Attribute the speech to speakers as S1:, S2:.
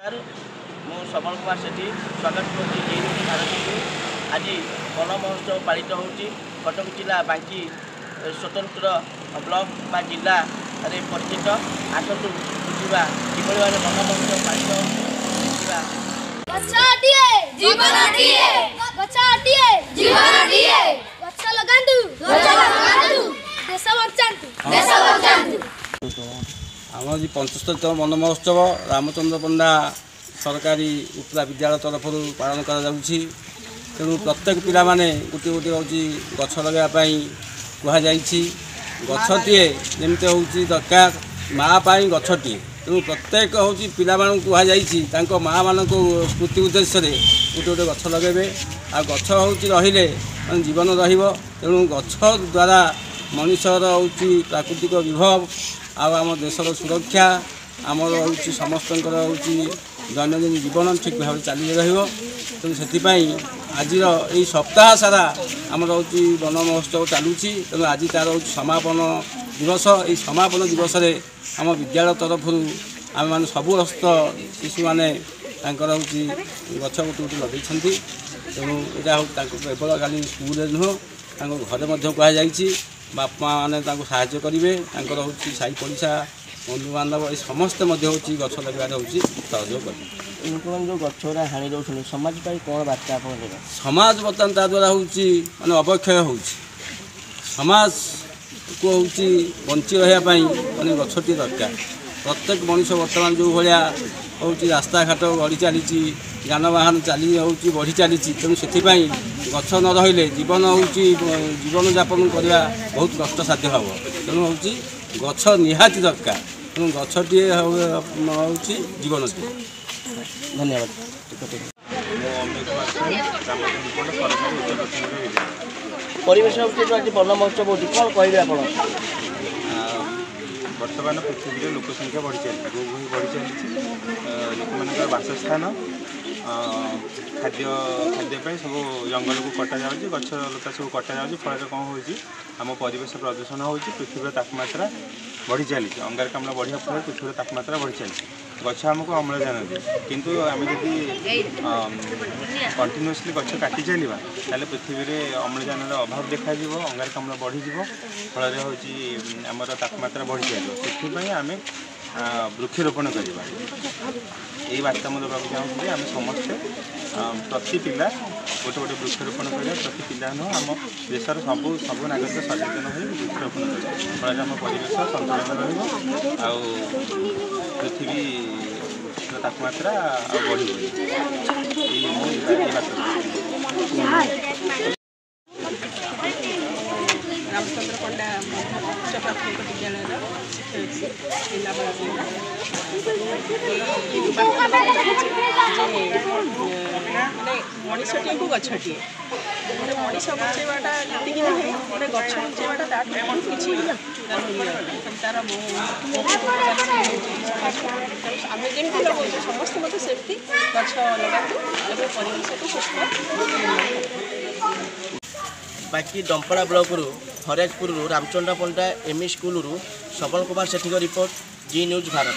S1: ମୁଁ सबल कुमार सेठी स्वागत करुँच भारती को आज वन महोत्सव पालित होती कटक जिला बांकी स्वतंत्र ब्लॉक बा जिला रे परिचित आसतु बुझा किभली भाव वन महोत्सव पालित
S2: आम 75तम वन महोत्सव रामचंद्र पंडा सरकारी उपला विद्यालय तरफ पालन करू प्रत्येक पिला माने गोटे गोटे हूँ गछ लगाई कहुई गछटे जमी हूँ दरकार माँ पाई गछटे तेणु प्रत्येक हूँ पिला कहुई माँ मान स्मृति उद्देश्य गोटे गोटे गछ लगे आ गछ हूँ रे जीवन रेणु गछ द्वारा मनुष्यर हूँ प्राकृतिक विभव आम देशर सुरक्षा आमर हूँ समस्त हूँ दैनन्दिन जीवन ठीक भाव चली तेणु से आज यही सप्ताह सारा आमर हूँ वन महोत्सव चलुची तेणु आज तार हूँ समापन दिवस यही समापन दिवस आम विद्यालय तरफ आम मैंने सबूस्त शिशु मैंने हूँ गछ गोटे गोटे लगे तेणु यहाँ हूँ केवल खाली स्कूल नुह घरे कहुई बापा मैंने साहाय्य करेंगे हूँ साई पड़िशा बंधु बांधव ये समस्ते हूँ गछ लगे हूँ सहयोग करेंगे
S1: जो गछरा हाणी दौरान समाज पर कौन बार्ता आप
S2: समाज बर्तमान ता द्वारा हूँ मानने अवक्षय हो समाज को हूँ बंची रही मैंने गछटी दरकार प्रत्येक मनुष्य बर्तमान जो भाया हूँ रास्ता घाट गढ़ी चली यानवाहन चली हूँ बढ़ी चली तेणु से गछ न रही जीवन हूँ जीवन यापन करवा बहुत कष्ट साध्य हम तेणु हूँ गछ निहाती दरकार तेणु गछटे हूँ जीवन
S1: धन्यवाद। परिवेश आज वन महोत्सव होती कौन कहे आप
S3: बर्तमान पृथ्वी में लोकसंख्या बढ़ी चली बढ़ी चली लोक मान बासस्थान खाद्य खाद्यपाई सब जंगल को कटा जाऊँगी गछ लता सब कटा जाऊँगी फल कौन हो आम परिवेश प्रदूषण हो पृथ्वी तापमात्रा बढ़ी चली अंगारकाम्ल बढ़िया फल पृथ्वी तापमात्रा बढ़ी चली गछ आमको अम्लजान दिए किंतु आम जदि कंटिन्यूअसली गछ काटी चलवा ताले पृथ्वी में अम्लजान अभाव देखा अंगारकाम्ल बढ़ी फल हूँ आमर तापमात्रा बढ़ी चलो से आम वृक्षरोपण करवा यही बार्ता मुझे देवाक चाहूँगी आम समस्ते प्रति पिला गोटे गोटे वृक्षरोपण करा प्रति पिला नुह आम देशर सब नागरिक सचेतन हो वृक्षरोपण करें फल आम परिवेश सन्तुलन पृथ्वी तापमात्रा बढ़
S4: रामचंद्र पंडा उच्च प्राथमिक विद्यालय मनीषटे को गछटे गोटे मनीष बचेवाटा ये गोटे गछ बचेवाटा बहुत किसी तार आम जमी लगे समस्त मत सेफ्टी गछ लगातु परिवेश को सुस्थ
S1: बाकी डंपड़ा ब्लॉक हरियाजपुर रामचंद्र पंडा एमई स्कूल सबल कुमार सेठी रिपोर्ट जी न्यूज भारत।